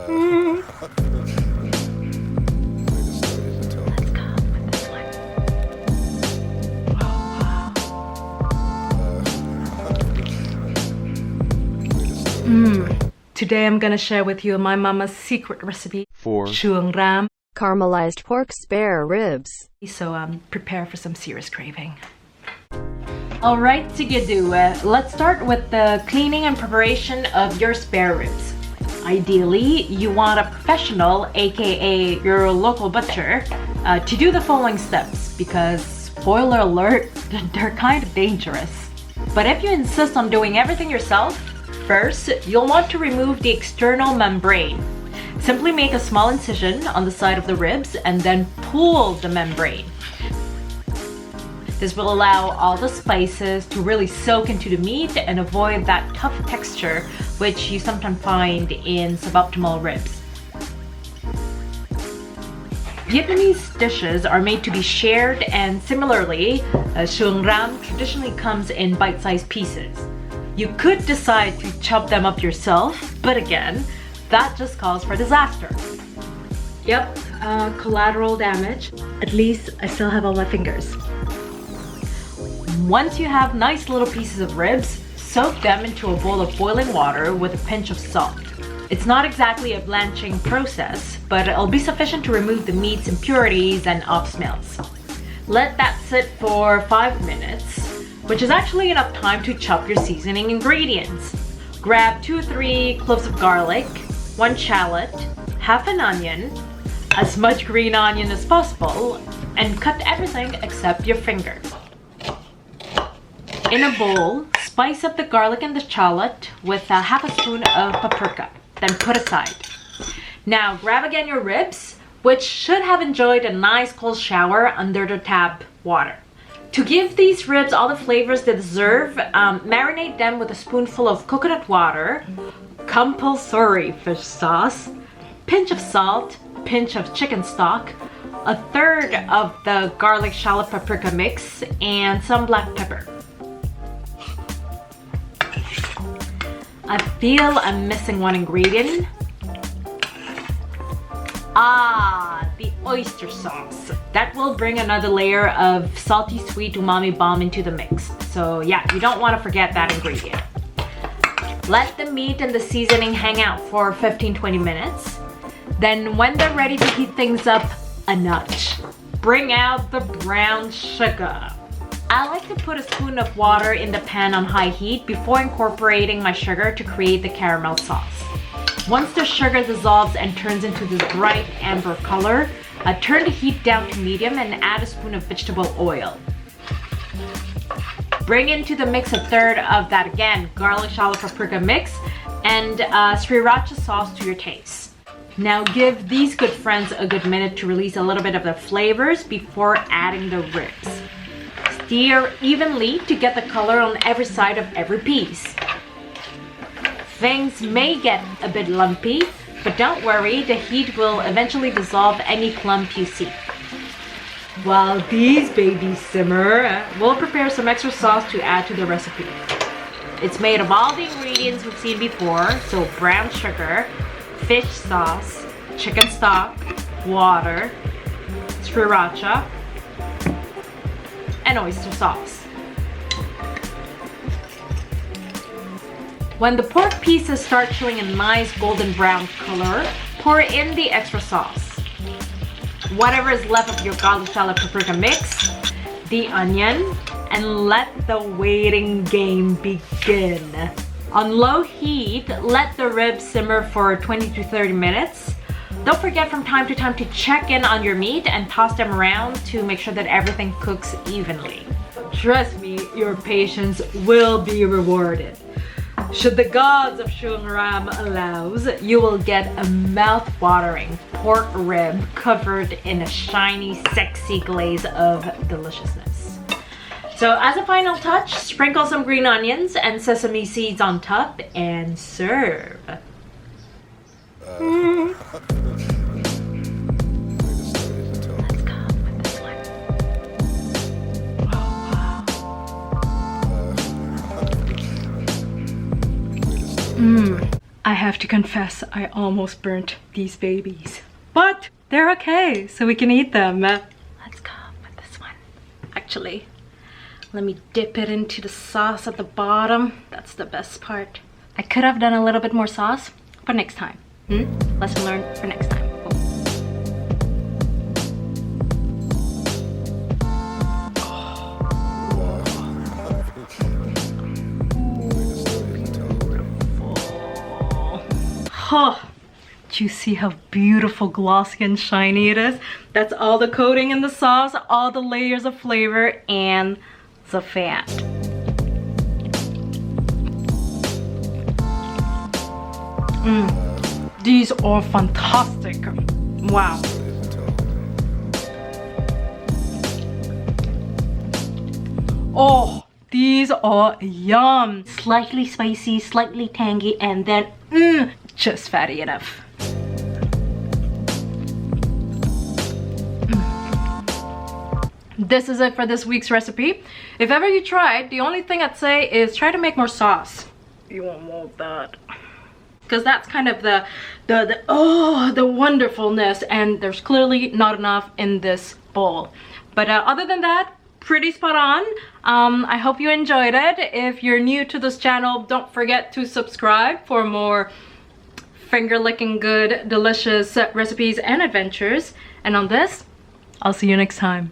Today I'm gonna share with you my mama's secret recipe for chuang ram, caramelized pork spare ribs. So prepare for some serious craving. Alright, Tigadu, let's start with the cleaning and preparation of your spare ribs. Ideally, you want a professional, aka your local butcher, to do the following steps because, spoiler alert, they're kind of dangerous. But if you insist on doing everything yourself, first, you'll want to remove the external membrane. Simply make a small incision on the side of the ribs and then pull the membrane. This will allow all the spices to really soak into the meat and avoid that tough texture which you sometimes find in suboptimal ribs. Vietnamese dishes are made to be shared, and similarly, chuang ram traditionally comes in bite-sized pieces. You could decide to chop them up yourself, but again, that just calls for disaster. Yep, collateral damage. At least I still have all my fingers. Once you have nice little pieces of ribs, soak them into a bowl of boiling water with a pinch of salt. It's not exactly a blanching process, but it'll be sufficient to remove the meat's impurities and off smells. Let that sit for 5 minutes, which is actually enough time to chop your seasoning ingredients. Grab 2 or 3 cloves of garlic, 1 shallot, half an onion, as much green onion as possible, and cut everything except your fingers. In a bowl, spice up the garlic and the shallot with half a spoon of paprika, then put aside. Now grab again your ribs, which should have enjoyed a nice cold shower under the tap water. To give these ribs all the flavors they deserve, marinate them with a spoonful of coconut water, compulsory fish sauce, pinch of salt, pinch of chicken stock, a third of the garlic shallot paprika mix, and some black pepper. I feel I'm missing one ingredient. The oyster sauce. That will bring another layer of salty sweet umami bomb into the mix. So yeah, you don't want to forget that ingredient. Let the meat and the seasoning hang out for 15-20 minutes. Then when they're ready to heat things up a notch, bring out the brown sugar. I like to put a spoon of water in the pan on high heat before incorporating my sugar to create the caramel sauce. Once the sugar dissolves and turns into this bright amber color, turn the heat down to medium and add a spoon of vegetable oil. Bring into the mix a third of that, again, garlic shallot paprika mix and sriracha sauce to your taste. Now give these good friends a good minute to release a little bit of the flavors before adding the ribs. Stir evenly to get the color on every side of every piece. Things may get a bit lumpy, but don't worry, the heat will eventually dissolve any clump you see. While these babies simmer, we'll prepare some extra sauce to add to the recipe. It's made of all the ingredients we've seen before, so brown sugar, fish sauce, chicken stock, water, sriracha, and oyster sauce. When the pork pieces start showing a nice golden brown color, pour in the extra sauce. Whatever is left of your garlic shallot paprika mix, the onion, and let the waiting game begin. On low heat, let the ribs simmer for 20 to 30 minutes. Don't forget from time to time to check in on your meat and toss them around to make sure that everything cooks evenly. Trust me, your patience will be rewarded. Should the gods of chuang ram allows, you will get a mouth-watering pork rib covered in a shiny, sexy glaze of deliciousness. So as a final touch, sprinkle some green onions and sesame seeds on top and serve. I have to confess, I almost burnt these babies. But they're okay, so we can eat them. Let's go with this one. Actually, let me dip it into the sauce at the bottom. That's the best part. I could have done a little bit more sauce, but next time. Lesson learned for next time. Oh, do you see how beautiful, glossy, and shiny it is? That's all the coating in the sauce, all the layers of flavor, and the fat. These are fantastic. Wow. Oh, these are yum. Slightly spicy, slightly tangy, and then just fatty enough. This is it for this week's recipe. If ever you try it, the only thing I'd say is try to make more sauce. You won't want that. Because that's kind of the wonderfulness, and there's clearly not enough in this bowl. But other than that, pretty spot on. I hope you enjoyed it. If you're new to this channel, don't forget to subscribe for more finger-licking good, delicious recipes and adventures. And on this, I'll see you next time.